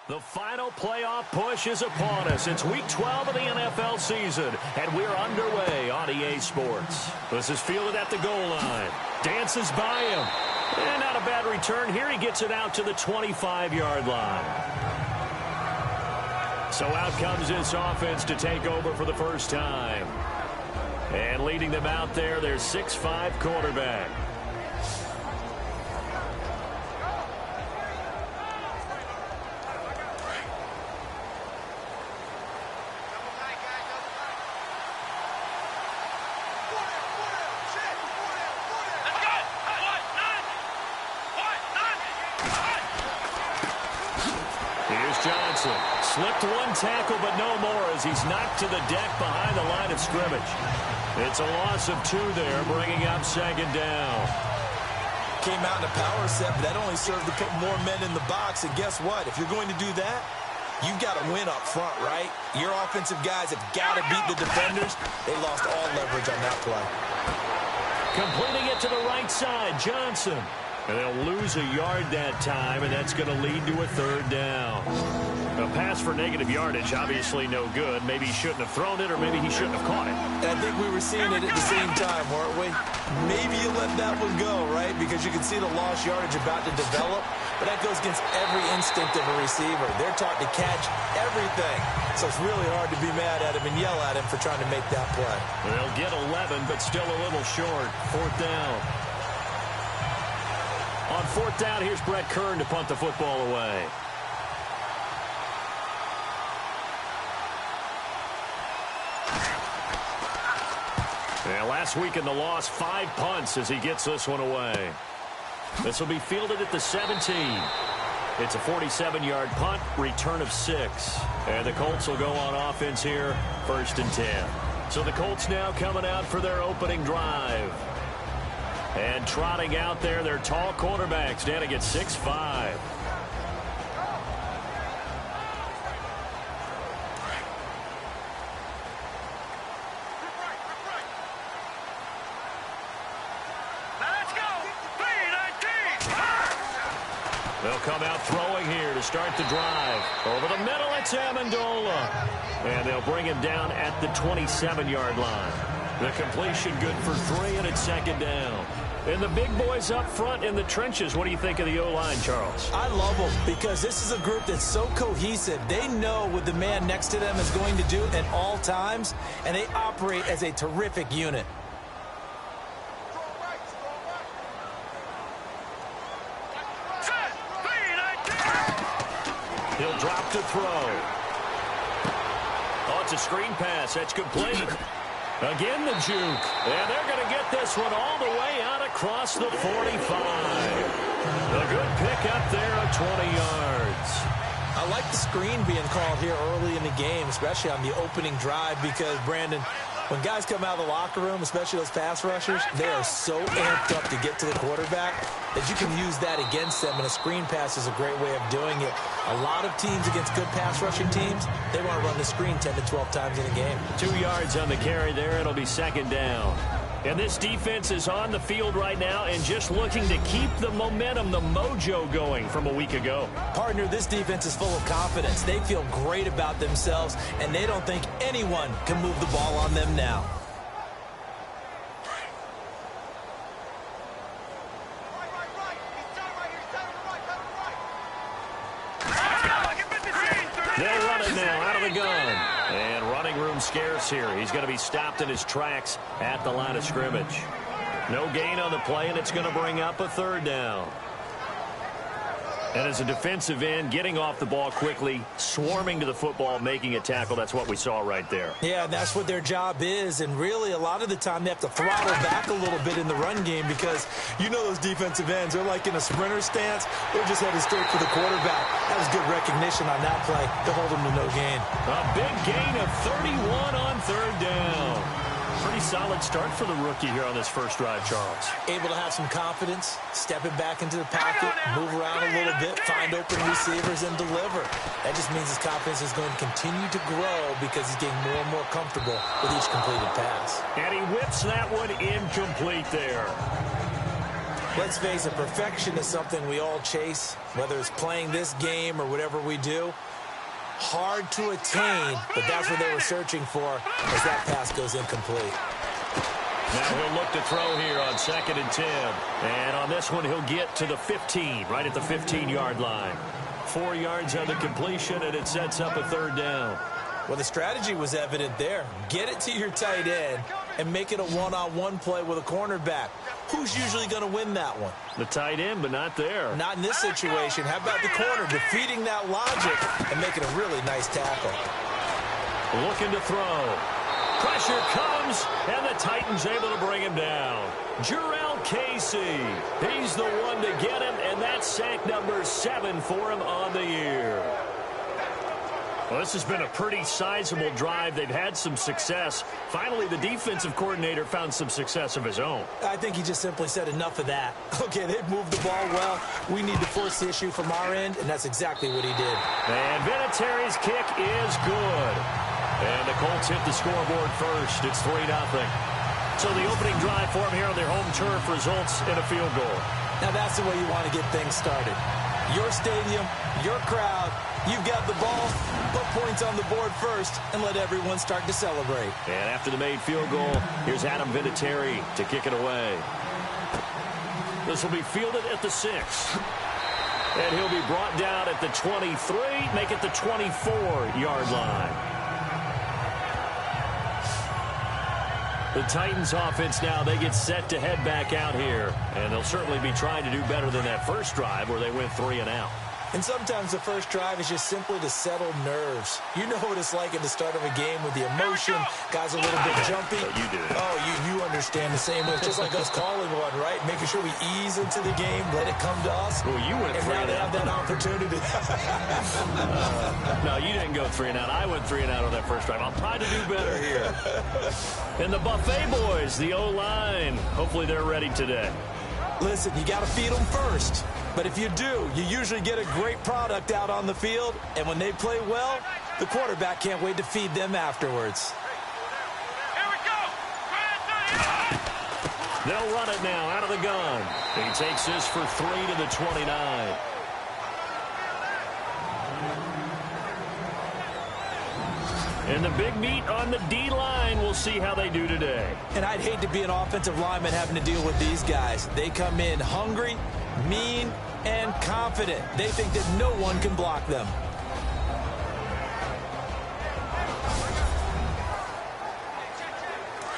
The final playoff push is upon us. It's Week 12 of the NFL season, and we're underway on EA Sports. This is fielded at the goal line. Dances by him. And not a bad return here. He gets it out to the 25-yard line. So out comes this offense to take over for the first time. And leading them out there, their 6'5" quarterback. Slipped one tackle, but no more as he's knocked to the deck behind the line of scrimmage. It's a loss of 2 there, bringing up second down. Came out in a power set, but that only served to put more men in the box. And guess what? If you're going to do that, you've got to win up front, right? Your offensive guys have got to beat the defenders. They lost all leverage on that play. Completing it to the right side, Johnson. And they'll lose a yard that time, and that's going to lead to a third down. A pass for negative yardage, obviously no good. Maybe he shouldn't have thrown it, or maybe he shouldn't have caught it. And I think we were seeing it at the same time, weren't we? Maybe you let that one go, right? Because you can see the lost yardage about to develop. But that goes against every instinct of a receiver. They're taught to catch everything. So it's really hard to be mad at him and yell at him for trying to make that play. They'll get 11, but still a little short. Fourth down. On fourth down, here's Brett Kern to punt the football away. And last week in the loss, 5 punts as he gets this one away. This will be fielded at the 17. It's a 47-yard punt, return of 6. And the Colts will go on offense here, 1st and 10. So the Colts now coming out for their opening drive. And trotting out there, their tall quarterbacks standing at 6'5". They'll come out throwing here to start the drive. Over the middle, it's Amendola. And they'll bring him down at the 27-yard line. The completion good for 3, and it's second down. And the big boys up front in the trenches. What do you think of the O-line, Charles? I love them because this is a group that's so cohesive. They know what the man next to them is going to do at all times, and they operate as a terrific unit. He'll drop to throw. Oh, it's a screen pass. That's complete. Again, the juke. And they're going to get this one all the way out across the 45. A good pick up there at 20 yards. I like the screen being called here early in the game, especially on the opening drive, because, Brandon, when guys come out of the locker room, especially those pass rushers, they are so amped up to get to the quarterback that you can use that against them, and a screen pass is a great way of doing it. A lot of teams against good pass rushing teams, they want to run the screen 10 to 12 times in a game. 2 yards on the carry there. It'll be second down. And this defense is on the field right now and just looking to keep the momentum, the mojo going from a week ago. Partner, this defense is full of confidence. They feel great about themselves, and they don't think anyone can move the ball on them now. They'll run it now out of the gun. And running room scarce here. He's going to be stopped in his tracks at the line of scrimmage. No gain on the play, and it's going to bring up a third down. And as a defensive end, getting off the ball quickly, swarming to the football, making a tackle, that's what we saw right there. Yeah, that's what their job is, and really a lot of the time they have to throttle back a little bit in the run game because you know those defensive ends, they're like in a sprinter stance. They're just headed straight for the quarterback. That was good recognition on that play to hold him to no gain. A big gain of 31 on third down. Pretty solid start for the rookie here on this first drive, Charles. Able to have some confidence, stepping back into the pocket, move around a little bit, find open receivers, and deliver. That just means his confidence is going to continue to grow because he's getting more and more comfortable with each completed pass. And he whips that one incomplete there. Let's face it, perfection is something we all chase, whether it's playing this game or whatever we do. Hard to attain, but that's what they were searching for as that pass goes incomplete. Now he'll look to throw here on 2nd and 10. And on this one, he'll get to the 15, right at the 15-yard line. 4 yards on the completion, and it sets up a 3rd down. Well, the strategy was evident there. Get it to your tight end and make it a one-on-one play with a cornerback. Who's usually going to win that one? The tight end, but not there. Not in this situation. How about the corner defeating that logic and making a really nice tackle? Looking to throw. Pressure comes, and the Titans able to bring him down. Jarrell Casey. He's the one to get him, and that's sack number 7 for him on the year. Well, this has been a pretty sizable drive. They've had some success. Finally, the defensive coordinator found some success of his own. I think he just simply said enough of that. Okay, they've moved the ball well. We need to force the issue from our end, and that's exactly what he did. And Vinatieri's kick is good. And the Colts hit the scoreboard first. It's 3-0. So the opening drive for them here on their home turf results in a field goal. Now that's the way you want to get things started. Your stadium, your crowd, you've got the ball, put points on the board first, and let everyone start to celebrate. And after the made field goal, here's Adam Vinatieri to kick it away. This will be fielded at the 6. And he'll be brought down at the 23, make it the 24-yard line. The Titans offense now, they get set to head back out here. And they'll certainly be trying to do better than that first drive where they went 3 and out. And sometimes the first drive is just simply to settle nerves. You know what it's like at the start of a game with the emotion. Guys are a little bit jumpy. Oh, you do. Oh, you understand the same way. It's just like us calling one, right? Making sure we ease into the game, let it come to us. Well, you went 3 and out. And now they have that opportunity. No, you didn't go 3 and out. I went 3 and out on that first drive. I'll try to do better here. And the Buffet boys, the O-line, hopefully they're ready today. Listen, you got to feed them first. But if you do, you usually get a great product out on the field. And when they play well, the quarterback can't wait to feed them afterwards. Here we go. They'll run it now out of the gun. He takes this for 3 to the 29. And the big meat on the D-line, we'll see how they do today. And I'd hate to be an offensive lineman having to deal with these guys. They come in hungry, mean, and confident. They think that no one can block them.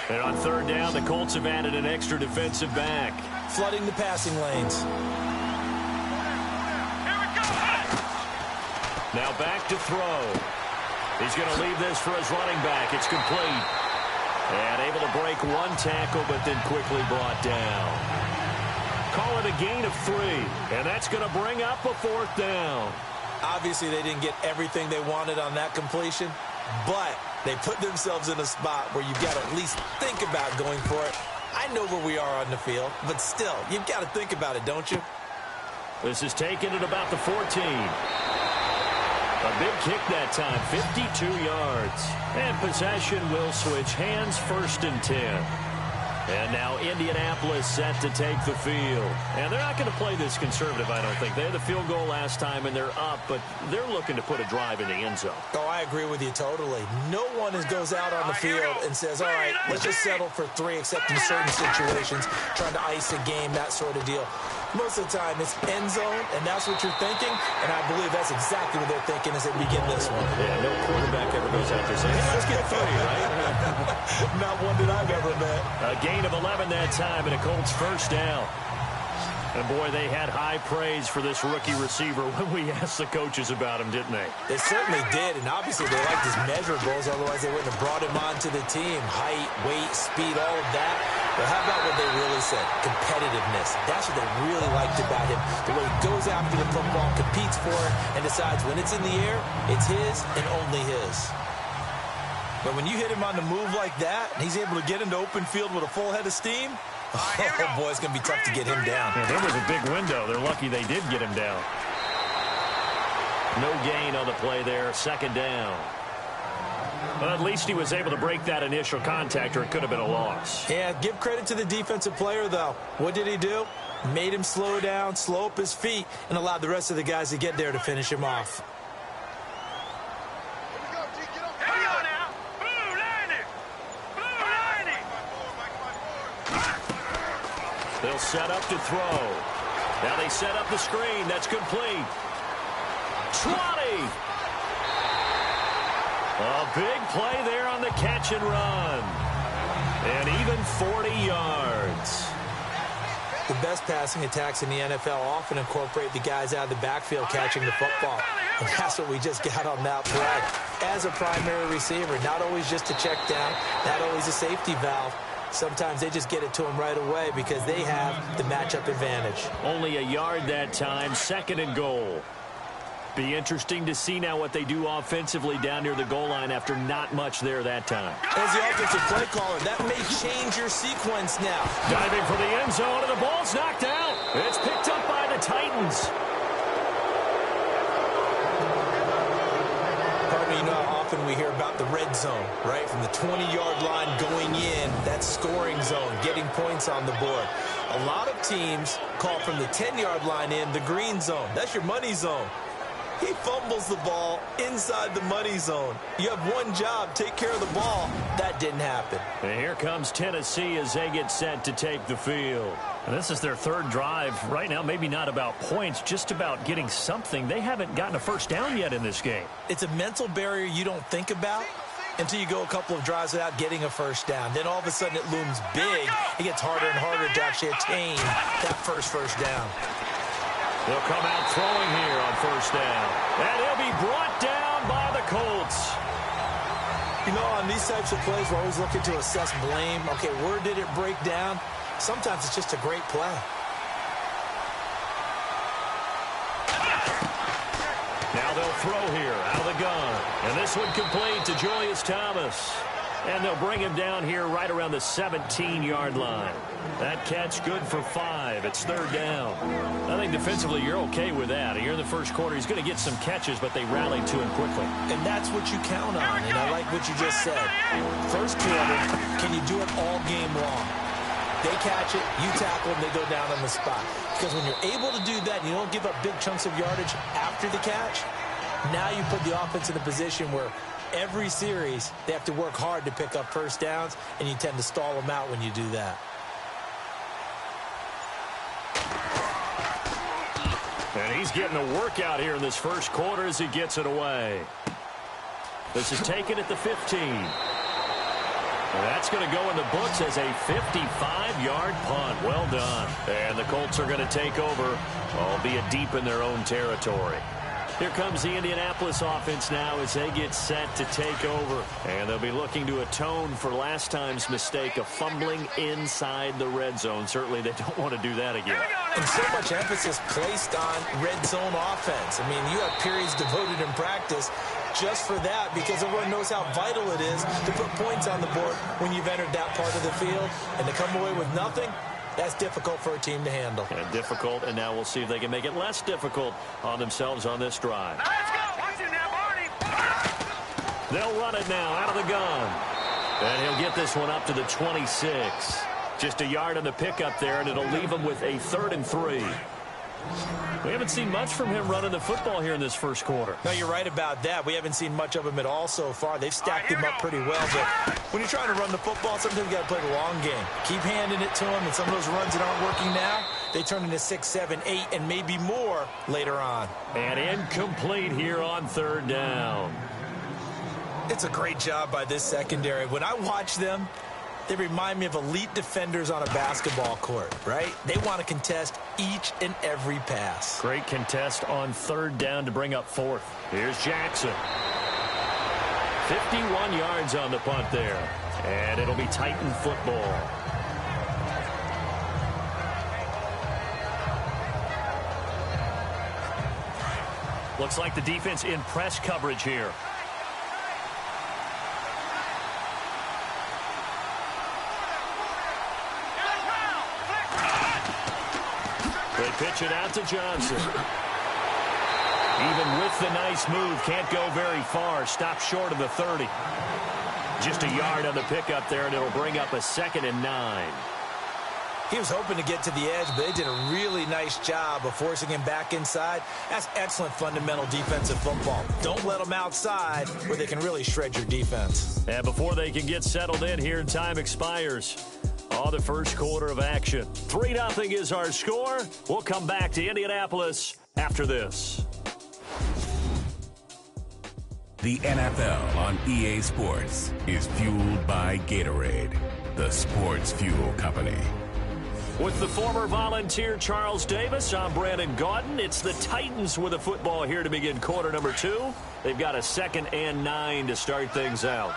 And on 3rd down, the Colts have added an extra defensive back. Flooding the passing lanes. Now back to throw. He's going to leave this for his running back. It's complete. And able to break 1 tackle, but then quickly brought down. Call it a gain of 3. And that's going to bring up a 4th down. Obviously, they didn't get everything they wanted on that completion, but they put themselves in a spot where you've got to at least think about going for it. I know where we are on the field, but still, you've got to think about it, don't you? This is taken at about the 14. A big kick that time, 52 yards. And possession will switch hands, 1st and 10. And now Indianapolis set to take the field. And they're not going to play this conservative, I don't think. They had the field goal last time, and they're up, but they're looking to put a drive in the end zone. Oh, I agree with you totally. No one goes out on the field and says, all right, let's just settle for 3, except in certain situations, trying to ice a game, that sort of deal. Most of the time, it's end zone, and that's what you're thinking, and I believe that's exactly what they're thinking as they begin this one. Yeah, no quarterback ever goes out there saying, hey, let's get 3, right? Not one that I've ever met. A gain of 11 that time, and a Colts 1st down. And, boy, they had high praise for this rookie receiver when we asked the coaches about him, didn't they? They certainly did, and obviously they liked his measurables, otherwise they wouldn't have brought him onto the team. Height, weight, speed, all of that. But how about what they really said? Competitiveness. That's what they really liked about him. The way he goes after the football, competes for it, and decides when it's in the air, it's his and only his. But when you hit him on the move like that, and he's able to get into open field with a full head of steam, oh, boy, it's going to be tough to get him down. Yeah, there was a big window. They're lucky they did get him down. No gain on the play there. 2nd down. But at least he was able to break that initial contact, or it could have been a loss. Yeah, give credit to the defensive player, though. What did he do? Made him slow down, slow up his feet, and allowed the rest of the guys to get there to finish him off. They'll set up to throw. Now they set up the screen. That's complete. 20. A big play there on the catch and run. And even 40 yards. The best passing attacks in the NFL often incorporate the guys out of the backfield catching the football. And that's what we just got on that play. As a primary receiver, not always just a check down, not always a safety valve. Sometimes they just get it to him right away because they have the matchup advantage. Only a yard that time, 2nd and goal. Be interesting to see now what they do offensively down near the goal line after not much there that time. As the offensive play caller, that may change your sequence now. Diving for the end zone, and the ball's knocked out. It's picked up by the Titans. You know how often we hear about the red zone, right? From the 20-yard line going in, that scoring zone, getting points on the board. A lot of teams call from the 10-yard line in the green zone. That's your money zone. He fumbles the ball inside the money zone. You have one job, take care of the ball. That didn't happen. And here comes Tennessee as they get set to take the field. And this is their 3rd drive. Right now, maybe not about points, just about getting something. They haven't gotten a first down yet in this game. It's a mental barrier you don't think about until you go a couple of drives without getting a first down. Then all of a sudden it looms big. It gets harder and harder to actually attain that first down. They'll come out throwing here on 1st down. And he'll be brought down by the Colts. You know, on these types of plays, we're always looking to assess blame. Okay, where did it break down? Sometimes it's just a great play. Now they'll throw here out of the gun. And this one complete to Julius Thomas. And they'll bring him down here right around the 17-yard line. That catch good for 5. It's 3rd down. I think defensively you're okay with that. Here in the first quarter, he's going to get some catches, but they rallied to him quickly. And that's what you count on, and I like what you just said. First quarter, can you do it all game long? They catch it, you tackle them, they go down on the spot. Because when you're able to do that and you don't give up big chunks of yardage after the catch, now you put the offense in a position where every series they have to work hard to pick up first downs, and you tend to stall them out when you do that. And he's getting a workout here in this first quarter as he gets it away. This is taken at the 15. And that's going to go in the books as a 55-yard punt. Well done. And the Colts are going to take over, albeit deep in their own territory. Here comes the Indianapolis offense now as they get set to take over. And they'll be looking to atone for last time's mistake of fumbling inside the red zone. Certainly they don't want to do that again. And so much emphasis placed on red zone offense. I mean, you have periods devoted in practice just for that because everyone knows how vital it is to put points on the board when you've entered that part of the field. And to come away with nothing, that's difficult for a team to handle. And difficult, and now we'll see if they can make it less difficult on themselves on this drive. Let's go. Watch it now, Barney. They'll run it now out of the gun. And he'll get this one up to the 26. Just a yard on the pickup there, and it'll leave him with a 3rd and 3. We haven't seen much from him running the football here in this first quarter. No, you're right about that. We haven't seen much of him at all so far. They've stacked him up pretty well, but when you're trying to run the football, sometimes you got to play the long game. Keep handing it to him, and some of those runs that aren't working now, they turn into 6, 7, 8, and maybe more later on. And incomplete here on 3rd down. It's a great job by this secondary. When I watch them, they remind me of elite defenders on a basketball court, right? They want to contest each and every pass. Great contest on 3rd down to bring up 4th. Here's Jackson. 51 yards on the punt there. And it'll be Titan football. Looks like the defense in press coverage here. They pitch it out to Johnson. Even with the nice move, can't go very far. Stop short of the 30. Just a yard on the pickup there, and it'll bring up a 2nd and 9. He was hoping to get to the edge, but they did a really nice job of forcing him back inside. That's excellent fundamental defensive football. Don't let them outside where they can really shred your defense. And before they can get settled in here, time expires. The first quarter of action. 3-0 is our score. We'll come back to Indianapolis after this. The NFL on EA Sports is fueled by Gatorade, the sports fuel company. With the former Volunteer Charles Davis, I'm Brandon Gaudin. It's the Titans with a football here to begin quarter number 2. They've got a 2nd and 9 to start things out.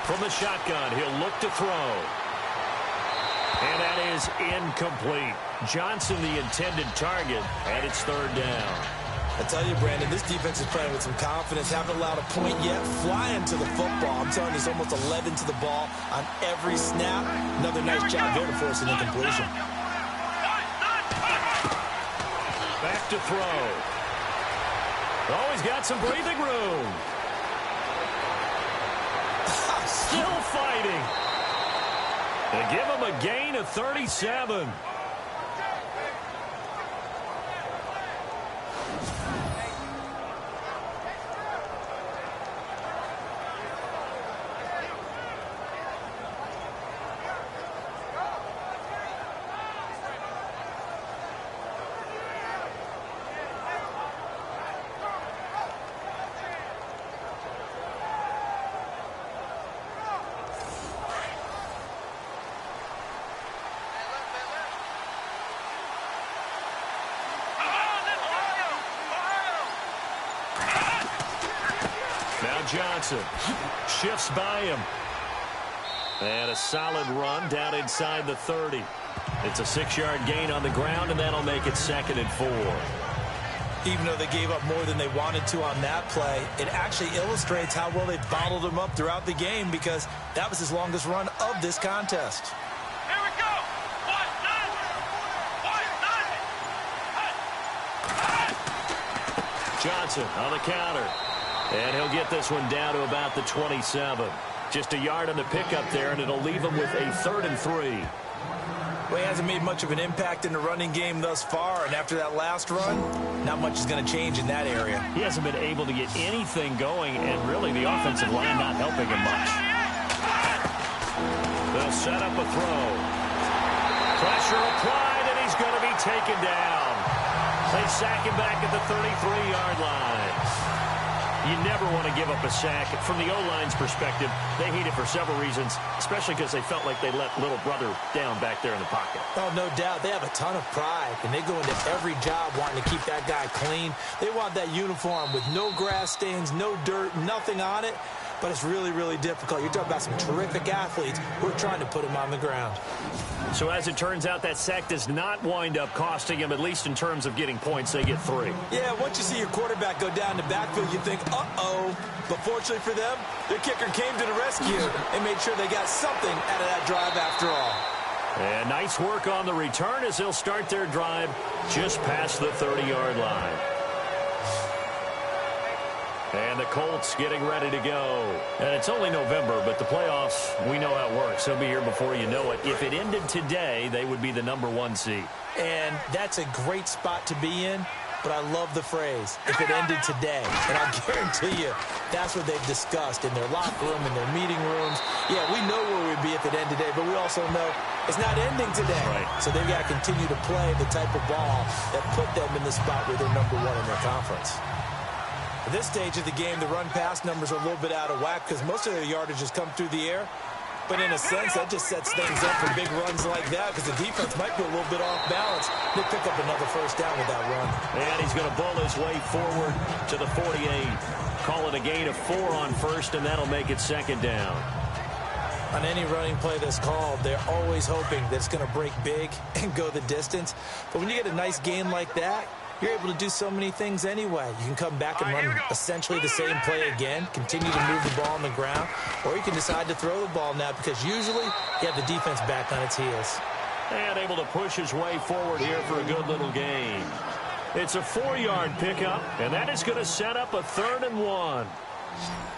From the shotgun, he'll look to throw. And that is incomplete. Johnson, the intended target, and it's 3rd down. I tell you, Brandon, this defense is playing with some confidence. Haven't allowed a point yet. Flying to the football. I'm telling you, there's almost 11 to the ball on every snap. Another nice job there to force an incompletion. Back to throw. Oh, he's got some breathing room. Still fighting. They give him a gain of 37. Johnson shifts by him. And a solid run down inside the 30. It's a 6-yard gain on the ground, and that'll make it 2nd and 4. Even though they gave up more than they wanted to on that play, it actually illustrates how well they bottled him up throughout the game, because that was his longest run of this contest. Here we go. Johnson on the counter. And he'll get this one down to about the 27. Just a yard on the pickup there, and it'll leave him with a 3rd and 3. Well, he hasn't made much of an impact in the running game thus far, and after that last run, not much is going to change in that area. He hasn't been able to get anything going, and really the offensive line not helping him much. They'll set up a throw. Pressure applied, and he's going to be taken down. They sack him back at the 33-yard line. You never want to give up a sack. From the O-line's perspective, they hate it for several reasons, especially because they felt like they let little brother down back there in the pocket. Oh, no doubt. They have a ton of pride, and they go into every job wanting to keep that guy clean. They want that uniform with no grass stains, no dirt, nothing on it. But it's really, really difficult. You're talking about some terrific athletes who are trying to put him on the ground. So as it turns out, that sack does not wind up costing him, at least in terms of getting points. They get 3. Yeah, once you see your quarterback go down the backfield, you think, uh-oh. But fortunately for them, their kicker came to the rescue and made sure they got something out of that drive after all. And nice work on the return as they'll start their drive just past the 30-yard line. And the Colts getting ready to go. And it's only November, but the playoffs, we know how it works. They'll be here before you know it. If it ended today, they would be the number 1 seed. And that's a great spot to be in, but I love the phrase, if it ended today. And I guarantee you, that's what they've discussed in their locker room, in their meeting rooms. Yeah, we know where we'd be if it ended today, but we also know it's not ending today. Right. So they've got to continue to play the type of ball that put them in the spot where they're number 1 in their conference. At this stage of the game, the run-pass numbers are a little bit out of whack because most of their yardage has come through the air. But in a sense, that just sets things up for big runs like that because the defense might be a little bit off balance. They pick up another 1st down with that run. And he's going to bull his way forward to the 48. Call it a gain of 4 on 1st, and that'll make it 2nd down. On any running play that's called, they're always hoping that it's going to break big and go the distance. But when you get a nice gain like that, you're able to do so many things anyway. You can come back and run essentially the same play again, continue to move the ball on the ground, or you can decide to throw the ball now because usually you have the defense back on its heels. And able to push his way forward here for a good little gain. It's a 4-yard pickup, and that is going to set up a 3rd and 1.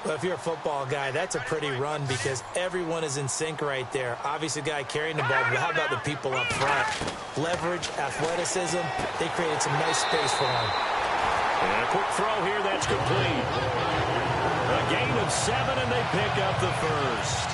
Well, if you're a football guy, that's a pretty run because everyone is in sync right there. Obviously, the guy carrying the ball, but how about the people up front? Leverage, athleticism, they created some nice space for him. And a quick throw here, that's complete. A gain of 7, and they pick up the first.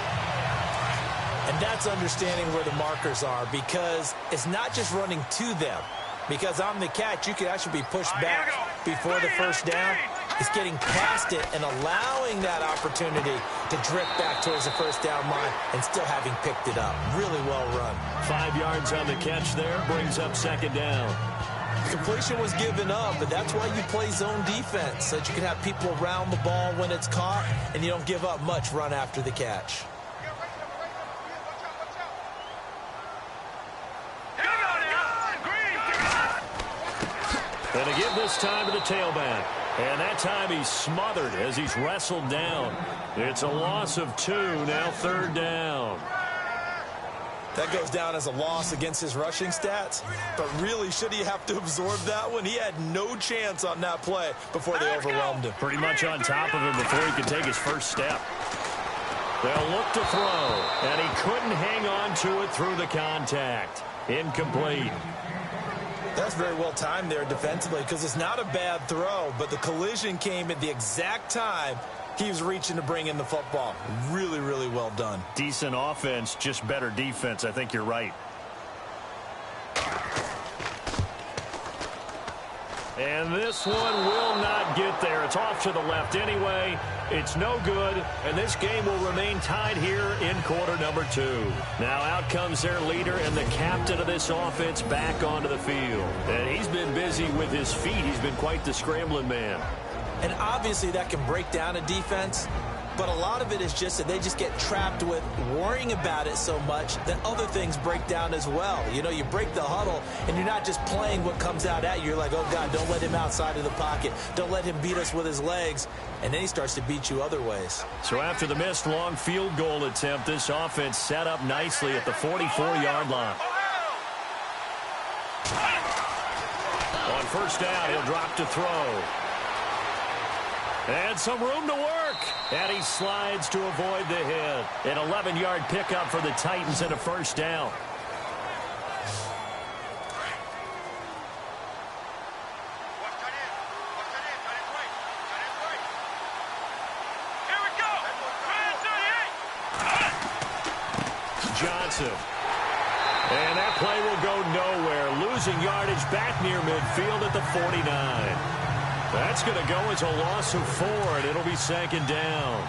And that's understanding where the markers are because it's not just running to them. Because on the catch, you could actually be pushed back before the first down. It's getting past it and allowing that opportunity to drift back towards the first down line and still having picked it up. Really well run. 5 yards on the catch there, brings up 2nd down. Completion was given up, but that's why you play zone defense, so that you can have people around the ball when it's caught and you don't give up much run after the catch. And to give this time to the tailback. And that time he's smothered as he's wrestled down. It's a loss of 2, now 3rd down. That goes down as a loss against his rushing stats. But really, should he have to absorb that one? He had no chance on that play before they overwhelmed him. Pretty much on top of him before he could take his first step. They'll look to throw, and he couldn't hang on to it through the contact. Incomplete. That's very well timed there defensively because it's not a bad throw, but the collision came at the exact time he was reaching to bring in the football. Really, really well done. Decent offense, just better defense. I think you're right. And this one will not get there. It's off to the left anyway. It's no good, and this game will remain tied here in quarter number 2. Now out comes their leader and the captain of this offense back onto the field. And he's been busy with his feet. He's been quite the scrambling man. And obviously that can break down a defense, but a lot of it is just that they just get trapped with worrying about it so much that other things break down as well. You know, you break the huddle, and you're not just playing what comes out at you. You're like, oh, God, don't let him outside of the pocket. Don't let him beat us with his legs. And then he starts to beat you other ways. So after the missed long field goal attempt, this offense set up nicely at the 44-yard line. On first down, he'll drop to throw. And some room to work. And he slides to avoid the hit. An 11-yard pickup for the Titans and a first down. Johnson. And that play will go nowhere. Losing yardage back near midfield at the 49. That's going to go as a loss of 4, and it'll be 2nd down.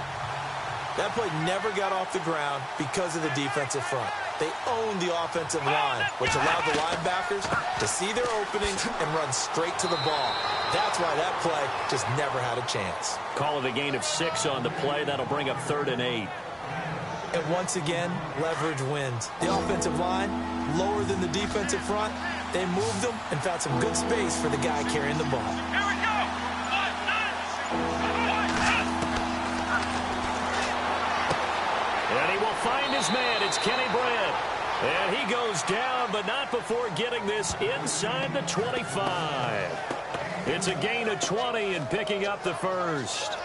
That play never got off the ground because of the defensive front. They owned the offensive line, which allowed the linebackers to see their openings and run straight to the ball. That's why that play just never had a chance. Call it a gain of 6 on the play. That'll bring up 3rd and 8. And once again, leverage wins. The offensive line, lower than the defensive front, they moved them and found some good space for the guy carrying the ball. Here we go! And he will find his man. It's Kenny Britt. And he goes down, but not before getting this inside the 25. It's a gain of 20 and picking up the first.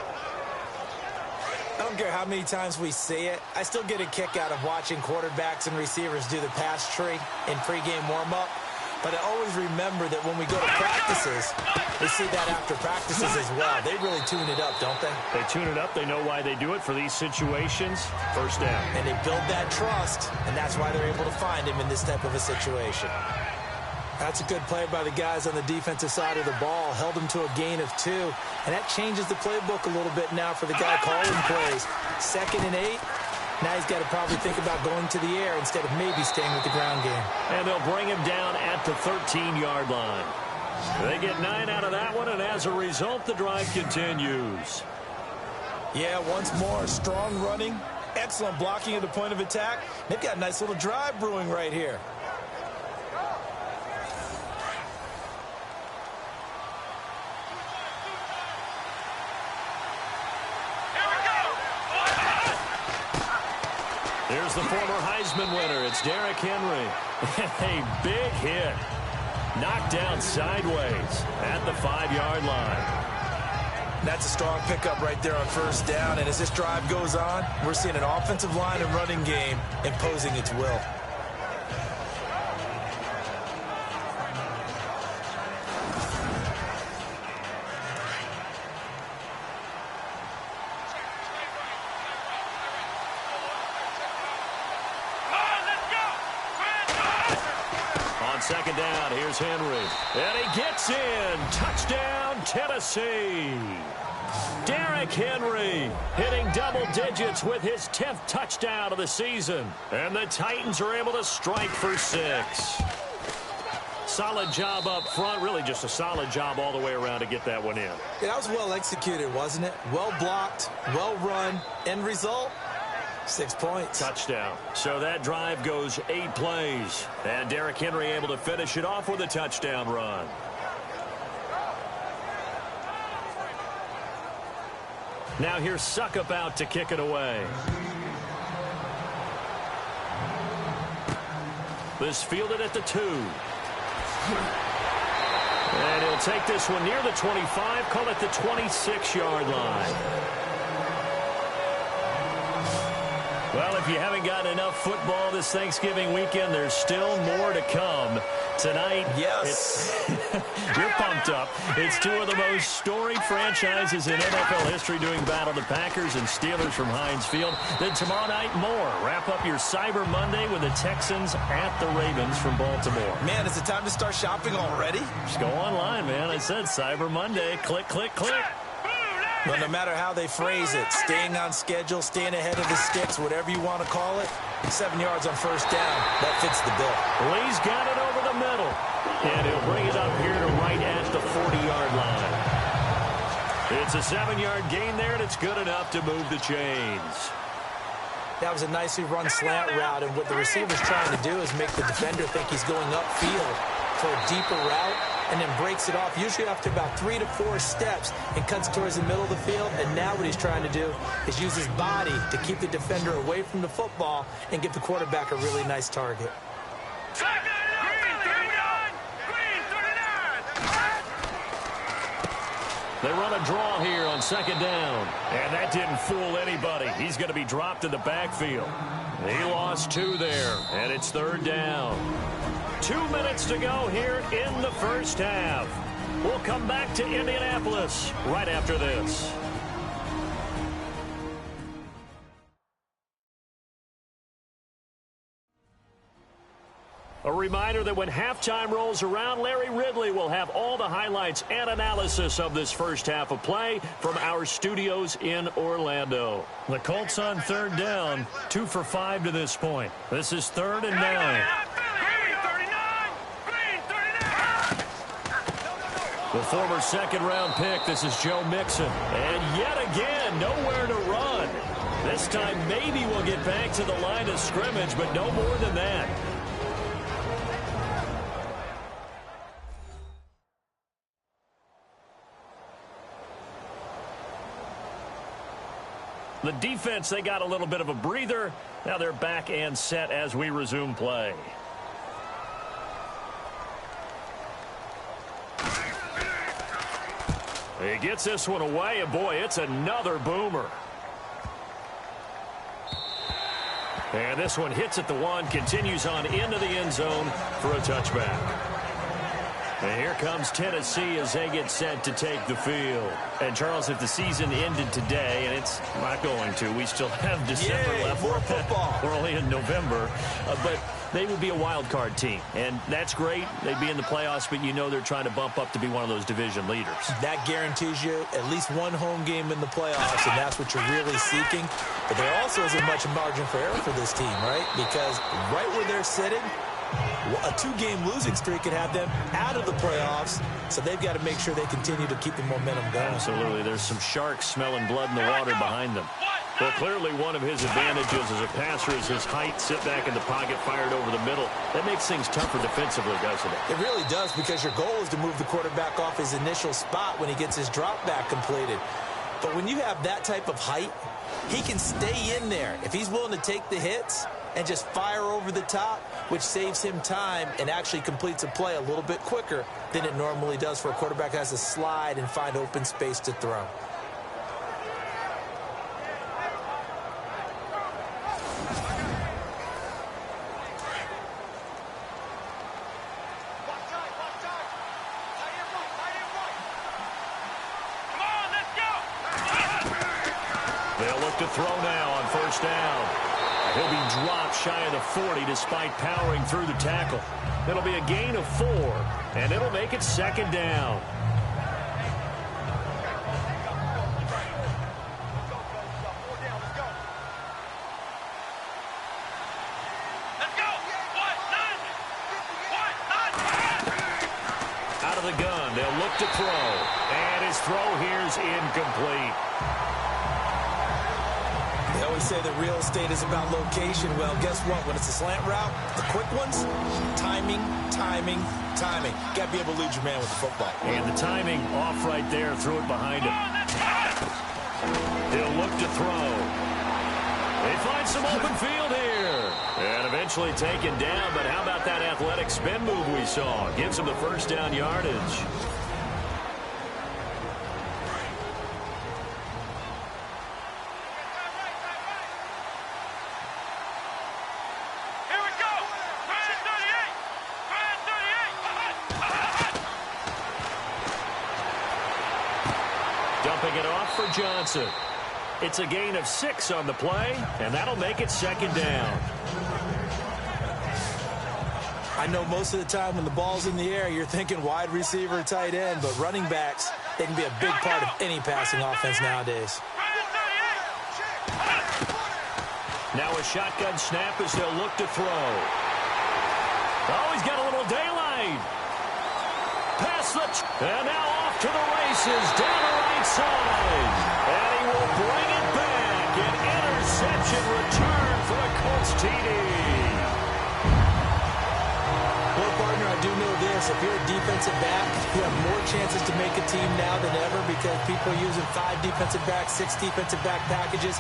I don't care how many times we see it. I still get a kick out of watching quarterbacks and receivers do the pass tree in pregame warm-up. But I always remember that when we go to practices, we see that after practices as well. They really tune it up, don't they? They tune it up. They know why they do it for these situations. First down. And they build that trust, and that's why they're able to find him in this type of a situation. That's a good play by the guys on the defensive side of the ball. Held him to a gain of 2. And that changes the playbook a little bit now for the guy calling plays. 2nd and 8. Now he's got to probably think about going to the air instead of maybe staying with the ground game. And they'll bring him down at the 13-yard line. They get 9 out of that one, and as a result, the drive continues. Yeah, once more, strong running, excellent blocking at the point of attack. They've got a nice little drive brewing right here. Here's the former Heisman winner. It's Derrick Henry. A big hit. Knocked down sideways at the 5-yard line. That's a strong pickup right there on first down. And as this drive goes on, we're seeing an offensive line and running game imposing its will. Second down, here's Henry. And he gets in. Touchdown, Tennessee. Derrick Henry hitting double digits with his 10th touchdown of the season. And the Titans are able to strike for 6. Solid job up front. Really just a solid job all the way around to get that one in. Yeah, that was well executed, wasn't it? Well blocked, well run. End result? 6 points. Touchdown. So that drive goes 8 plays. And Derrick Henry able to finish it off with a touchdown run. Now here's Suckup out to kick it away. This fielded at the 2. And he'll take this one near the 25, call it the 26-yard line. Well, if you haven't gotten enough football this Thanksgiving weekend, there's still more to come. Tonight, yes, you're pumped up. It's 2 of the most storied franchises in NFL history doing battle, the Packers and Steelers from Heinz Field. Then tomorrow night, more. Wrap up your Cyber Monday with the Texans at the Ravens from Baltimore. Man, is it time to start shopping already? Just go online, man. I said Cyber Monday. Click, click, click. Well, no matter how they phrase it, staying on schedule, staying ahead of the sticks, whatever you want to call it, 7 yards on first down, that fits the bill. Lee's got it over the middle, and he'll bring it up here to right at the 40-yard line. It's a 7-yard gain there, and it's good enough to move the chains. That was a nicely run slant route, and what the receiver's trying to do is make the defender think he's going upfield for a deeper route, and then breaks it off, usually after about 3 to 4 steps, and cuts towards the middle of the field. And now what he's trying to do is use his body to keep the defender away from the football and give the quarterback a really nice target. They run a draw here on second down, and that didn't fool anybody. He's going to be dropped in the backfield. He lost 2 there, and it's third down. 2 minutes to go here in the first half. We'll come back to Indianapolis right after this. A reminder that when halftime rolls around, Larry Ridley will have all the highlights and analysis of this first half of play from our studios in Orlando. The Colts on third down, 2 for 5 to this point. This is 3rd and 9. The former second-round pick, this is Joe Mixon. And yet again, nowhere to run. This time, maybe we'll get back to the line of scrimmage, but no more than that. The defense, they got a little bit of a breather. Now they're back and set as we resume play. He gets this one away, and boy, it's another boomer. And this one hits at the 1, continues on into the end zone for a touchback. And here comes Tennessee as they get set to take the field. And, Charles, if the season ended today, and it's not going to, we still have December left. More football. We're only in November. But they would be a wild card team. And that's great. They'd be in the playoffs, but you know they're trying to bump up to be one of those division leaders. That guarantees you at least one home game in the playoffs, and that's what you're really seeking. But there also isn't much margin for error for this team, right? Because right where they're sitting, a 2-game losing streak could have them out of the playoffs, so they've got to make sure they continue to keep the momentum going. Absolutely. There's some sharks smelling blood in the water behind them. Well, clearly one of his advantages as a passer is his height, sit back in the pocket, fired over the middle. That makes things tougher defensively, doesn't it? It really does, because your goal is to move the quarterback off his initial spot when he gets his drop back completed. But when you have that type of height, he can stay in there if he's willing to take the hits and just fire over the top, which saves him time and actually completes a play a little bit quicker than it normally does for a quarterback who has to slide and find open space to throw. They'll look to throw now on first down. He'll be dropped shy of the 40 despite powering through the tackle. It'll be a gain of 4, and it'll make it second down. Out of the gun, they'll look to throw. And his throw here's incomplete. They always say that real estate is about location. Well, guess what? When it's a slant route, the quick ones, timing, timing, timing. Got to be able to lead your man with the football. And the timing off right there. Threw it behind him. He'll look to throw. They find some open field here. And eventually taken down, but how about that athletic spin move we saw? Gives him the first down yardage. Dumping it off for Johnson. It's a gain of 6 on the play, and that'll make it second down. I know most of the time when the ball's in the air, you're thinking wide receiver, tight end, but running backs, they can be a big part of any passing offense nowadays. Now a shotgun snap as they'll look to throw. Oh, he's got a little daylight. Pass the... And now off to the races, down the right side. And he will bring it back. An interception return for a Colts TD. Well, partner, I do know this. If you're a defensive back, you have more chances to make a team now than ever because people are using 5 defensive backs, 6 defensive back packages.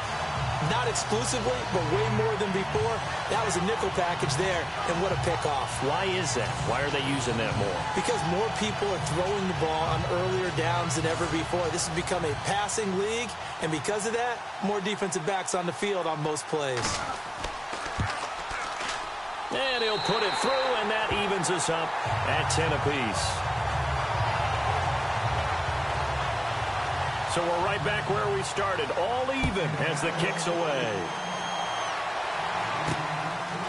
Not exclusively, but way more than before. That was a nickel package there, and what a pickoff. Why is that? Why are they using that more? Because more people are throwing the ball on earlier downs than ever before. This has become a passing league, and because of that, more defensive backs on the field on most plays. And he'll put it through, and that evens us up at 10 apiece. So we're right back where we started, all even as the kick's away.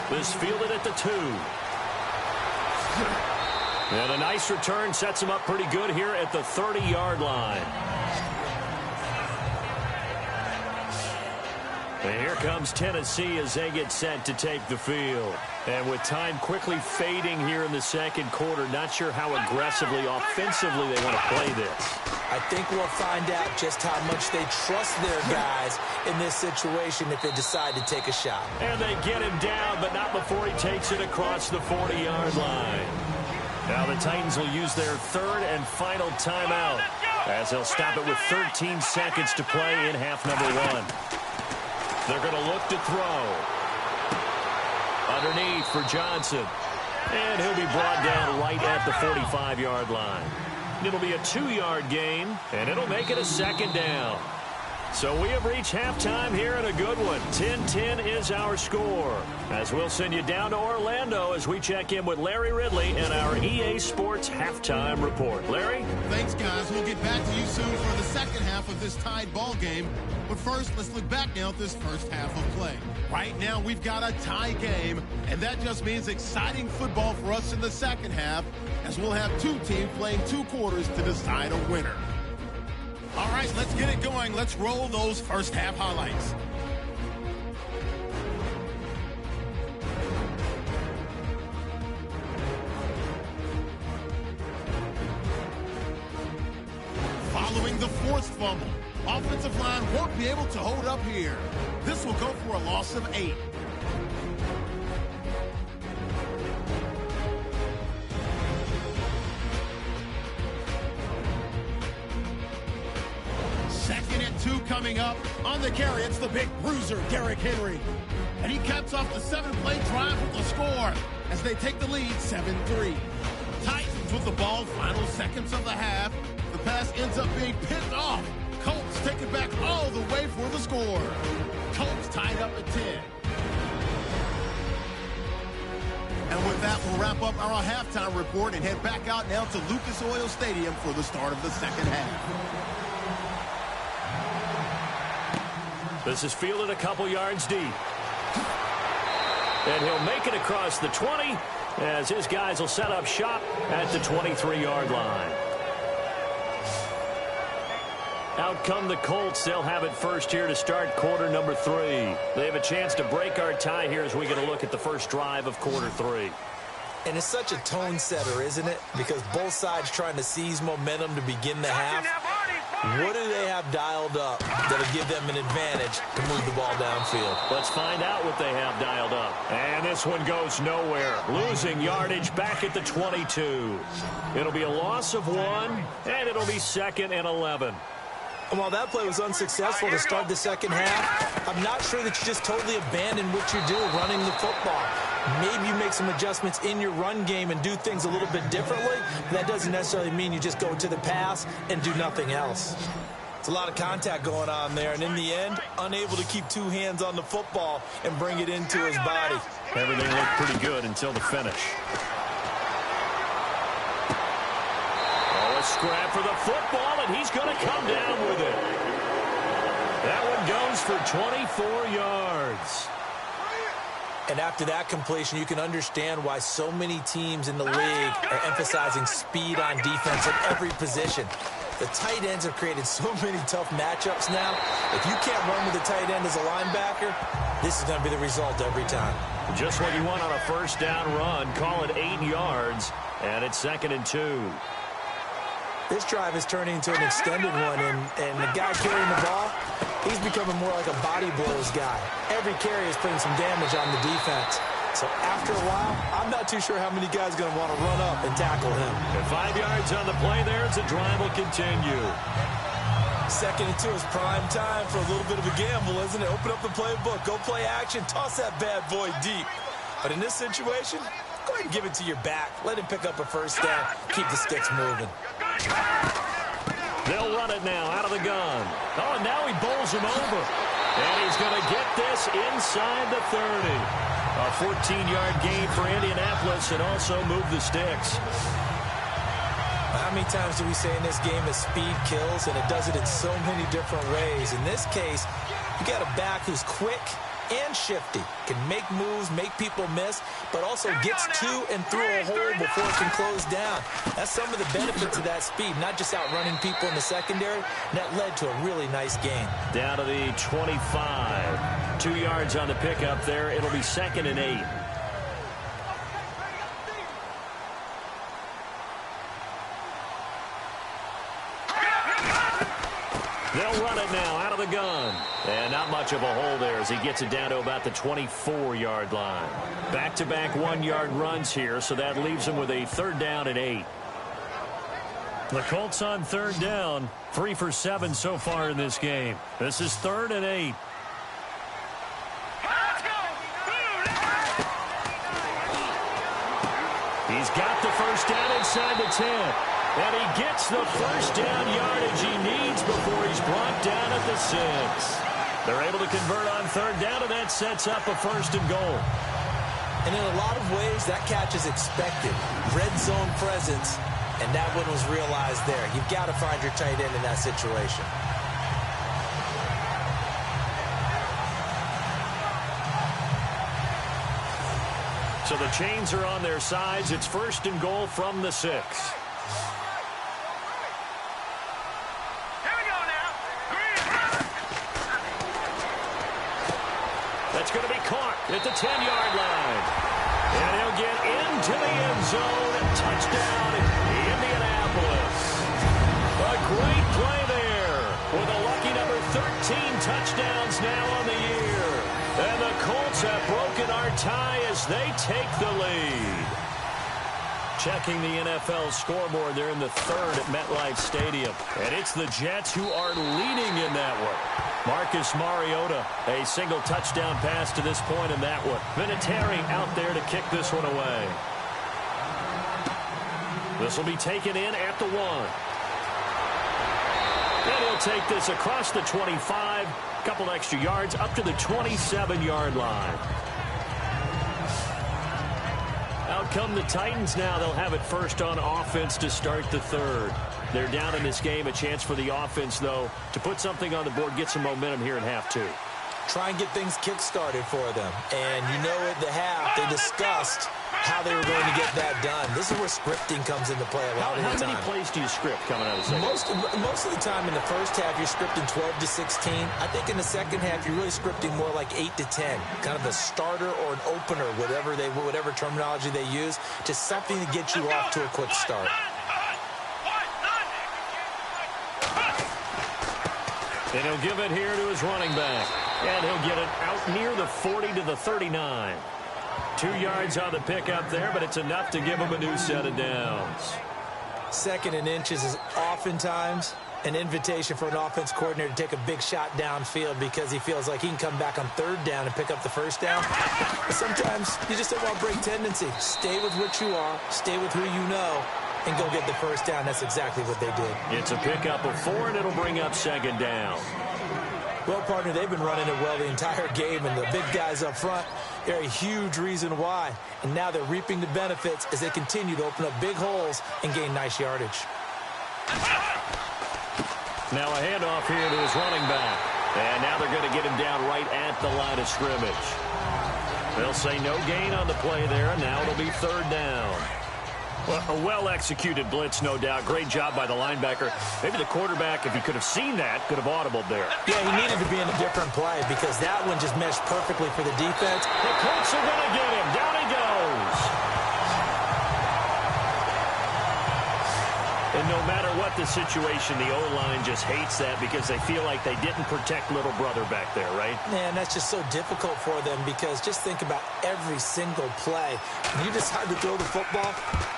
This fielded at the 2. And a nice return sets him up pretty good here at the 30-yard line. And here comes Tennessee as they get set to take the field. And with time quickly fading here in the second quarter, not sure how aggressively, offensively they want to play this. I think we'll find out just how much they trust their guys in this situation if they decide to take a shot. And they get him down, but not before he takes it across the 40-yard line. Now the Titans will use their 3rd and final timeout as they'll stop it with 13 seconds to play in half number 1. They're going to look to throw. Underneath for Johnson. And he'll be brought down right at the 45-yard line. It'll be a 2-yard gain, and it'll make it a second down. So we have reached halftime here in a good one. 10-10 is our score. As we'll send you down to Orlando as we check in with Larry Ridley and our EA Sports Halftime Report. Larry? Thanks, guys. We'll get back to you soon for the second half of this tied ball game. But first, let's look back now at this first half of play. Right now, we've got a tie game, and that just means exciting football for us in the second half, as we'll have 2 teams playing 2 quarters to decide a winner. All right, let's get it going. Let's roll those first half highlights. Following the forced fumble, offensive line won't be able to hold up here. This will go for a loss of 8. Second and 2. 2 coming up. On the carry, it's the big bruiser, Derrick Henry. And he caps off the 7-play drive with the score as they take the lead 7-3. Titans with the ball, final seconds of the half. The pass ends up being picked off. Colts take it back all the way for the score. Colts tied up at 10. And with that, we'll wrap up our halftime report and head back out now to Lucas Oil Stadium for the start of the second half. This is fielded a couple yards deep. And he'll make it across the 20 as his guys will set up shop at the 23-yard line. Out come the Colts. They'll have it first here to start quarter number 3. They have a chance to break our tie here as we get a look at the first drive of quarter 3. And it's such a tone setter, isn't it? Because both sides trying to seize momentum to begin the half. What do they have dialed up that'll give them an advantage to move the ball downfield? Let's find out what they have dialed up. And this one goes nowhere. Losing yardage back at the 22. It'll be a loss of 1, and it'll be 2nd and 11. And while that play was unsuccessful to start the second half, I'm not sure that you just totally abandon what you're doing running the football. Maybe you make some adjustments in your run game and do things a little bit differently. That doesn't necessarily mean you just go to the pass and do nothing else. It's a lot of contact going on there, and in the end, unable to keep 2 hands on the football and bring it into his body. Everything looked pretty good until the finish. Oh, a scrap for the football, and he's going to come down with it. That one goes for 24 yards. And after that completion, you can understand why so many teams in the league are emphasizing speed on defense at every position. The tight ends have created so many tough matchups now. If you can't run with a tight end as a linebacker, this is going to be the result every time. Just what you want on a first down run. Call it 8 yards, and it's 2nd and 2. This drive is turning into an extended one, and the guy carrying the ball, he's becoming more like a body blows guy. Every carry is putting some damage on the defense. So after a while, I'm not too sure how many guys are going to want to run up and tackle him. And 5 yards on the play there as the drive will continue. 2nd and 2 is prime time for a little bit of a gamble, isn't it? Open up the playbook, go play action, toss that bad boy deep. But in this situation, go ahead and give it to your back. Let him pick up a first down. Keep the sticks moving. They'll run it now out of the gun. Oh, and now he bowls him over. And he's going to get this inside the 30. A 14-yard gain for Indianapolis and also move the sticks. How many times do we say in this game that speed kills, and it does it in so many different ways? In this case, you got a back who's quick and shifty, can make moves, make people miss, but also gets to and through a hole before it can close down. That's some of the benefits of that speed, not just outrunning people in the secondary, and that led to a really nice gain. Down to the 25. 2 yards on the pickup there. It'll be 2nd and 8. They'll run it now out of the gun. And not much of a hole there as he gets it down to about the 24-yard line. Back-to-back 1-yard runs here, so that leaves him with a 3rd down and 8. The Colts on 3rd down, 3 for 7 so far in this game. This is 3rd and 8. He's got the first down inside the 10. And he gets the first down yardage he needs before he's brought down at the 6. They're able to convert on 3rd down, and that sets up a 1st and goal. And in a lot of ways, that catch is expected. Red zone presence, and that one was realized there. You've got to find your tight end in that situation. So the chains are on their sides. It's 1st and goal from the 6. That's going to be caught at the 10-yard line. And he'll get into the end zone. Touchdown, Indianapolis. A great play there with a lucky number 13 touchdowns now on the year. And the Colts have broken our tie as they take the lead. Checking the NFL scoreboard, they're in the third at MetLife Stadium. And it's the Jets who are leading in that one. Marcus Mariota, a single touchdown pass to this point in that one. Vinatieri out there to kick this one away. This will be taken in at the 1. And he'll take this across the 25, a couple extra yards up to the 27-yard line. Out come the Titans now. They'll have it first on offense to start the third. They're down in this game. A chance for the offense, though, to put something on the board, get some momentum here in half 2. Try and get things kick-started for them. And you know at the half, they discussed how they were going to get that done. This is where scripting comes into play a lot of the time. How many plays do you script coming out of the second? Most of the time in the first half, you're scripting 12 to 16. I think in the second half, you're really scripting more like 8 to 10. Kind of a starter or an opener, whatever terminology they use. Just something to get you off to a quick start. And he'll give it here to his running back. And he'll get it out near the 40 to the 39. 2 yards on the pickup there, but it's enough to give him a new set of downs. 2nd and inches is oftentimes an invitation for an offense coordinator to take a big shot downfield because he feels like he can come back on 3rd down and pick up the 1st down. But sometimes you just don't want to break tendency. Stay with what you are, stay with who you know, and go get the 1st down. That's exactly what they did. It's a pickup of 4, and it'll bring up 2nd down. Well, partner, they've been running it well the entire game, and the big guys up front, they're a huge reason why. And now they're reaping the benefits as they continue to open up big holes and gain nice yardage. Now a handoff here to his running back. And now they're going to get him down right at the line of scrimmage. They'll say no gain on the play there, and now it'll be 3rd down. Well, a well-executed blitz, no doubt. Great job by the linebacker. Maybe the quarterback, if he could have seen that, could have audibled there. Yeah, he needed to be in a different play because that one just meshed perfectly for the defense. The Colts are going to get him. Down he goes. And no matter what the situation, the O-line just hates that because they feel like they didn't protect little brother back there, right? Man, that's just so difficult for them because just think about every single play. When you decide to throw the football,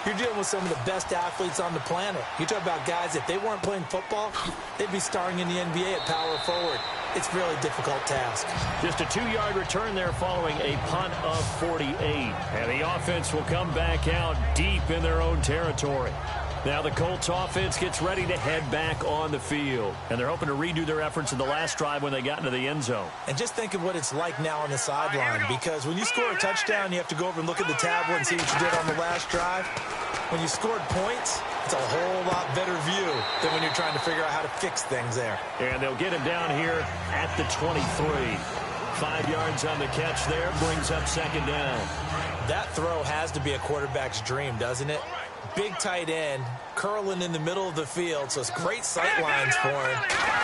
you're dealing with some of the best athletes on the planet. You talk about guys, if they weren't playing football, they'd be starring in the NBA at power forward. It's a really difficult task. Just a 2-yard return there following a punt of 48. And the offense will come back out deep in their own territory. Now the Colts offense gets ready to head back on the field. And they're hoping to redo their efforts in the last drive when they got into the end zone. And just think of what it's like now on the sideline. Because when you score a touchdown, you have to go over and look at the tablet and see what you did on the last drive. When you scored points, it's a whole lot better view than when you're trying to figure out how to fix things there. And they'll get him down here at the 23. 5 yards on the catch there, brings up 2nd down. That throw has to be a quarterback's dream, doesn't it? Big tight end, curling in the middle of the field, so it's great sight lines for him.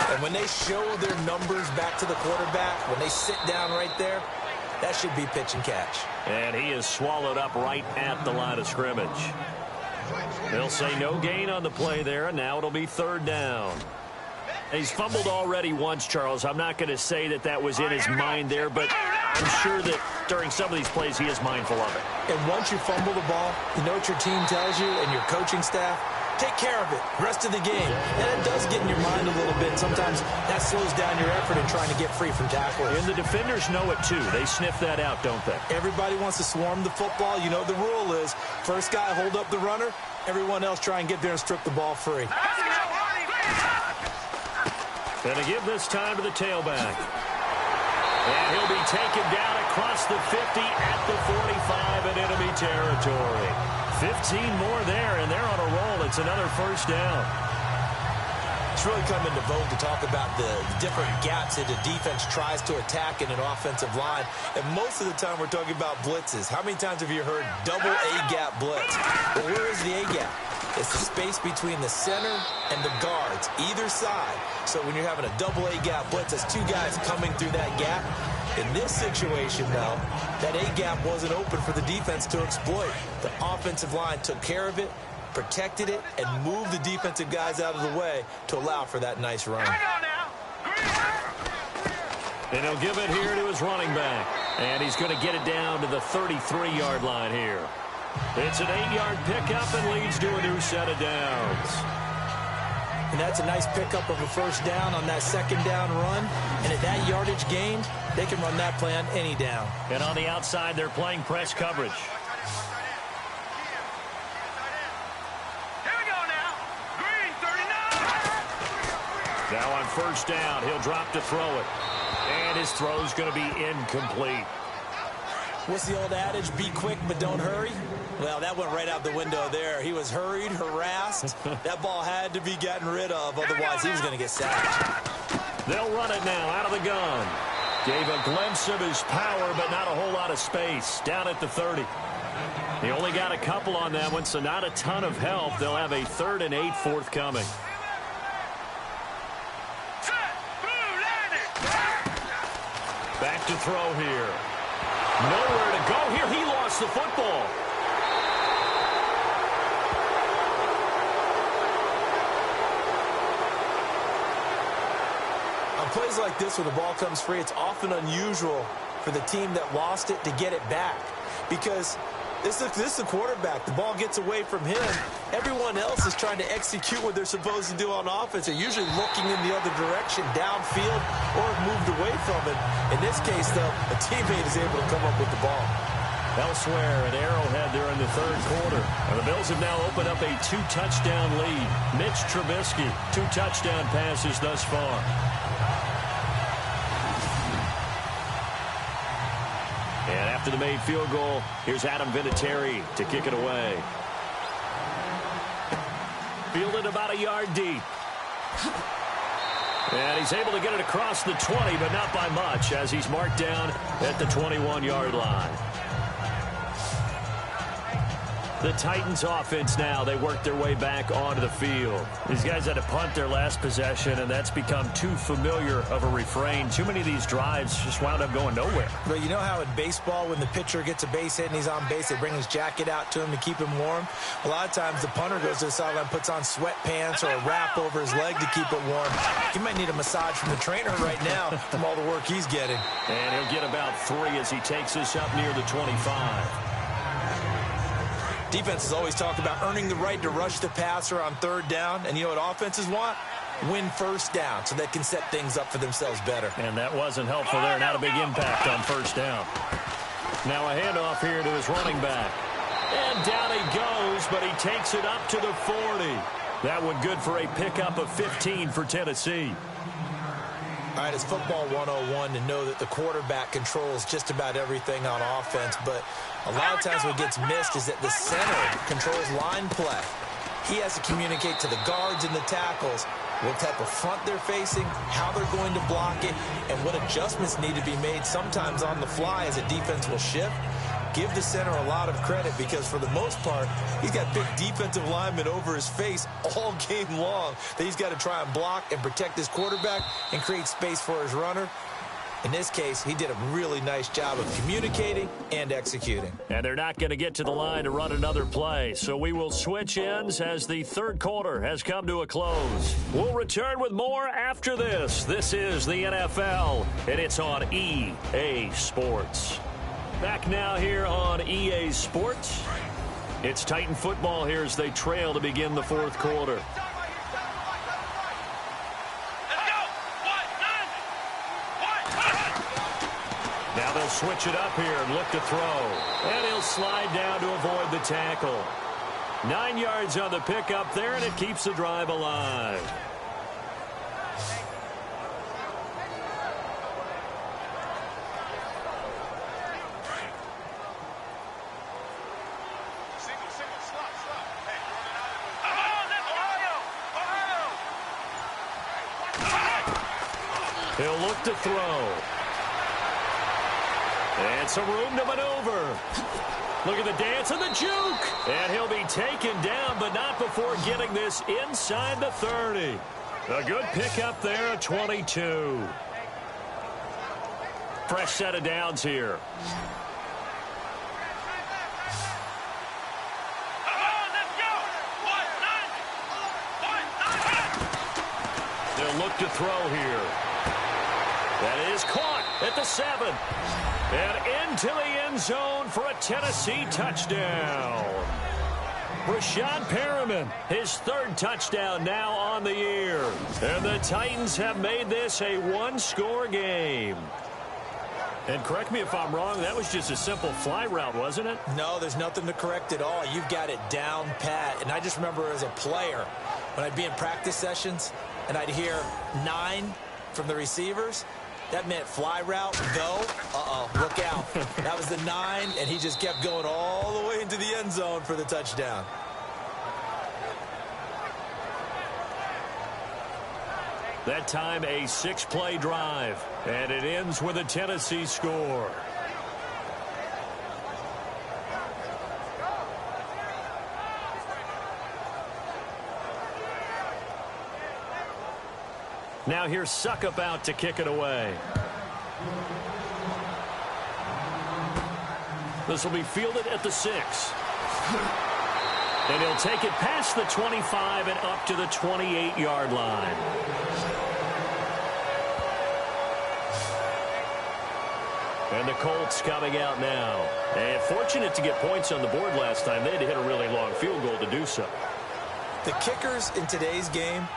And when they show their numbers back to the quarterback, when they sit down right there, that should be pitch and catch. And he is swallowed up right at the line of scrimmage. They'll say no gain on the play there, and now it'll be 3rd down. He's fumbled already once, Charles. I'm not going to say that that was in his mind there, but I'm sure that during some of these plays he is mindful of it. And once you fumble the ball, you know what your team tells you and your coaching staff? Take care of it. Rest of the game. And it does get in your mind a little bit. Sometimes that slows down your effort in trying to get free from tackles. And the defenders know it too. They sniff that out, don't they? Everybody wants to swarm the football. You know the rule is first guy hold up the runner. Everyone else try and get there and strip the ball free. And to give this time to the tailback. And he'll be taken down across the 50 at the 45 in enemy territory. 15 more there, and they're on a roll. It's another 1st down. It's really come into vogue to talk about the different gaps that the defense tries to attack in an offensive line. And most of the time we're talking about blitzes. How many times have you heard double A-gap blitz? Well, where is the A-gap? It's the space between the center and the guards, either side. So when you're having a double A-gap blitz, that's 2 guys coming through that gap. In this situation, though, that A-gap wasn't open for the defense to exploit. The offensive line took care of it, protected it, and moved the defensive guys out of the way to allow for that nice run. And he'll give it here to his running back. And he's going to get it down to the 33-yard line here. It's an 8-yard pickup and leads to a new set of downs. And that's a nice pickup of a first down on that second down run. And at that yardage gain, they can run that play on any down. And on the outside, they're playing press coverage. Here we go now. Green 39. Now on first down, he'll drop to throw it. And his throw's going to be incomplete. What's the old adage? Be quick, but don't hurry. Well, that went right out the window there. He was hurried, harassed. That ball had to be gotten rid of. Otherwise, he was going to get sacked. They'll run it now out of the gun. Gave a glimpse of his power, but not a whole lot of space. Down at the 30. He only got a couple on that one, so not a ton of help. They'll have a 3rd and 8 forthcoming. Back to throw here. Nowhere to go here. He lost the football. On plays like this where the ball comes free, it's often unusual for the team that lost it to get it back. Because this is the quarterback. The ball gets away from him. Everyone else is trying to execute what they're supposed to do on offense. They're usually looking in the other direction, downfield, or have moved away from it. In this case, though, a teammate is able to come up with the ball. Elsewhere at Arrowhead there in the 3rd quarter. And the Bills have now opened up a 2-touchdown lead. Mitch Trubisky, 2 touchdown passes thus far. And after the made field goal, here's Adam Vinatieri to kick it away. Fielded about a yard deep. And he's able to get it across the 20, but not by much, as he's marked down at the 21-yard line. The Titans offense now, they work their way back onto the field. These guys had to punt their last possession, and that's become too familiar of a refrain. Too many of these drives just wound up going nowhere. But you know how in baseball, when the pitcher gets a base hit and he's on base, they bring his jacket out to him to keep him warm? A lot of times the punter goes to the sideline, puts on sweatpants or a wrap over his leg to keep it warm. He might need a massage from the trainer right now from all the work he's getting. And he'll get about 3 as he takes this up near the 25. Defenses always talk about earning the right to rush the passer on 3rd down. And you know what offenses want? Win first down so they can set things up for themselves better. And that wasn't helpful there. Not a big impact on first down. Now a handoff here to his running back. And down he goes, but he takes it up to the 40. That one good for a pickup of 15 for Tennessee. All right, it's football 101 to know that the quarterback controls just about everything on offense, but a lot of times what gets missed is that the center controls line play. He has to communicate to the guards and the tackles what type of front they're facing, how they're going to block it, and what adjustments need to be made sometimes on the fly as a defense will shift. Give the center a lot of credit because for the most part, he's got big defensive linemen over his face all game long that he's got to try and block and protect his quarterback and create space for his runner. In this case, he did a really nice job of communicating and executing. And they're not going to get to the line to run another play, so we will switch ends as the 3rd quarter has come to a close. We'll return with more after this. This is the NFL, and it's on EA Sports. Back now here on EA Sports. It's Titan football here as they trail to begin the 4th quarter. Now they'll switch it up here and look to throw. And he'll slide down to avoid the tackle. 9 yards on the pickup there, and it keeps the drive alive. He'll look to throw. And some room to maneuver. Look at the dance and the juke. And he'll be taken down, but not before getting this inside the 30. A good pickup there at 22. Fresh set of downs here. They'll look to throw here. That is caught. at the 7. And into the end zone for a Tennessee touchdown. Rashad Perriman, his 3rd touchdown now on the year. And the Titans have made this a one-score game. And correct me if I'm wrong, that was just a simple fly route, wasn't it? No, there's nothing to correct at all. You've got it down pat. And I just remember as a player, when I'd be in practice sessions and I'd hear 9 from the receivers, that meant fly route, go. Look out. That was the 9, and he just kept going all the way into the end zone for the touchdown. That time a 6-play drive, and it ends with a Tennessee score. Now here's Suckup out to kick it away. This will be fielded at the 6. And he'll take it past the 25 and up to the 28-yard line. And the Colts coming out now. And fortunate to get points on the board last time. They had to hit a really long field goal to do so. The kickers in today's game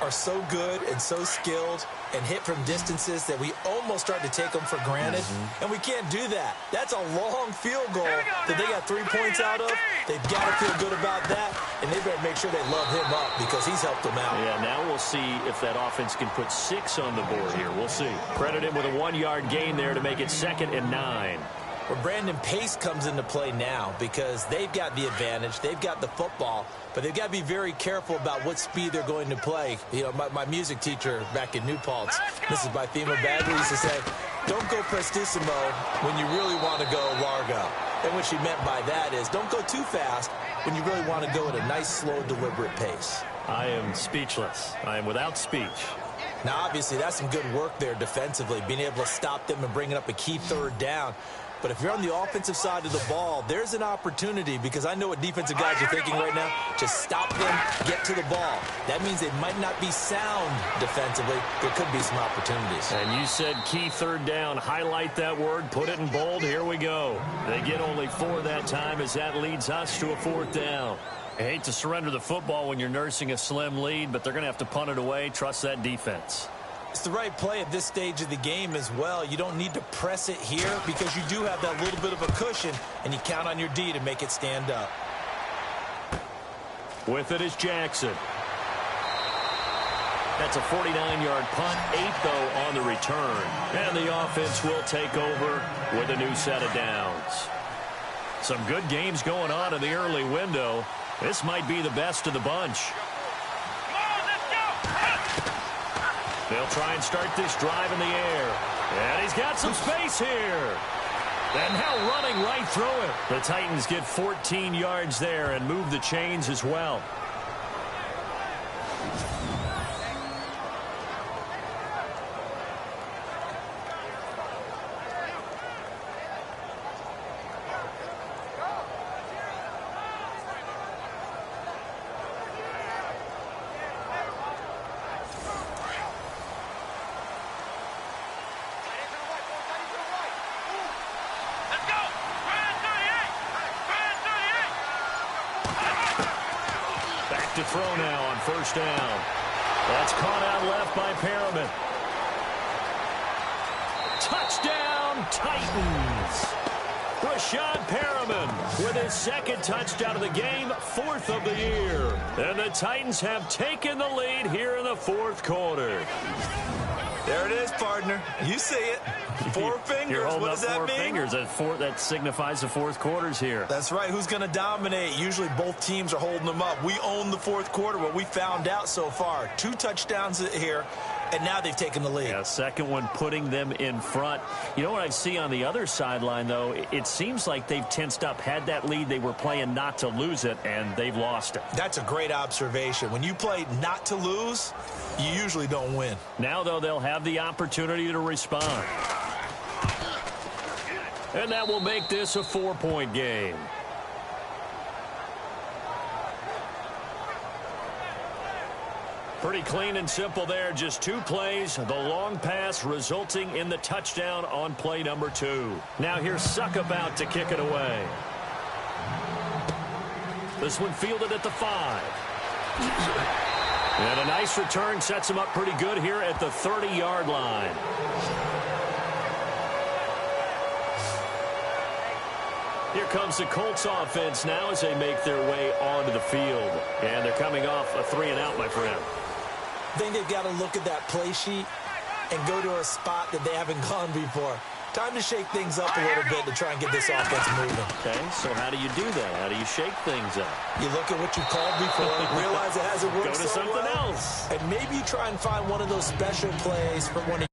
are so good and so skilled and hit from distances that we almost start to take them for granted. And we can't do that. That's a long field goal that they got 3 points out of. They've got to feel good about that, and they better make sure they love him up because he's helped them out. Yeah, now we'll see if that offense can put 6 on the board here. We'll see. Credit him with a 1-yard gain there to make it 2nd and 9. Where Brandon Pace comes into play now because they've got the advantage. They've got the football, but they've got to be very careful about what speed they're going to play. You know, my music teacher back in New Paltz, Mrs. Bythema Bagley, used to say, don't go prestissimo when you really want to go largo. And what she meant by that is don't go too fast when you really want to go at a nice, slow, deliberate pace. I am speechless. I am without speech. Now, obviously, that's some good work there defensively, being able to stop them and bringing up a key 3rd down. But if you're on the offensive side of the ball, there's an opportunity because I know what defensive guys are thinking right now. Just stop them, get to the ball. That means they might not be sound defensively. There could be some opportunities. And you said key 3rd down. Highlight that word. Put it in bold. Here we go. They get only 4 that time as that leads us to a 4th down. I hate to surrender the football when you're nursing a slim lead, but they're going to have to punt it away. Trust that defense. It's the right play at this stage of the game as well. You don't need to press it here because you do have that little bit of a cushion, and you count on your D to make it stand up. With it is Jackson. That's a 49-yard punt, 8 though on the return. And the offense will take over with a new set of downs. Some good games going on in the early window. This might be the best of the bunch. They'll try and start this drive in the air. And he's got some space here. And now running right through it. The Titans get 14 yards there and move the chains as well. To throw now on 1st down. That's caught out left by Perriman. Touchdown, Titans. Rashad Perriman with his 2nd touchdown of the game, 4th of the year. And the Titans have taken the lead here in the 4th quarter. There it is, partner. You see it. 4 fingers. You're holding what does that mean? 4 fingers. That signifies the 4th quarter's here. That's right. Who's going to dominate? Usually both teams are holding them up. We own the 4th quarter. What we found out so far, 2 touchdowns here, and now they've taken the lead. Yeah, 2nd one putting them in front. You know what I see on the other sideline, though? It seems like they've tensed up. Had that lead, they were playing not to lose it, and they've lost it. That's a great observation. When you play not to lose, you usually don't win. Now, though, they'll have the opportunity to respond. And that will make this a 4-point game. Pretty clean and simple there. Just 2 plays. The long pass resulting in the touchdown on play number 2. Now here's Suckup out to kick it away. This one fielded at the 5. And a nice return sets him up pretty good here at the 30-yard line. Here comes the Colts offense now as they make their way onto the field. And they're coming off a 3-and-out, my friend. I think they've got to look at that play sheet and go to a spot that they haven't gone before. Time to shake things up a little bit to try and get this offense moving. Okay, so how do you do that? How do you shake things up? You look at what you called before, realize it hasn't worked Go to so something well, else. and maybe you try and find one of those special plays from one of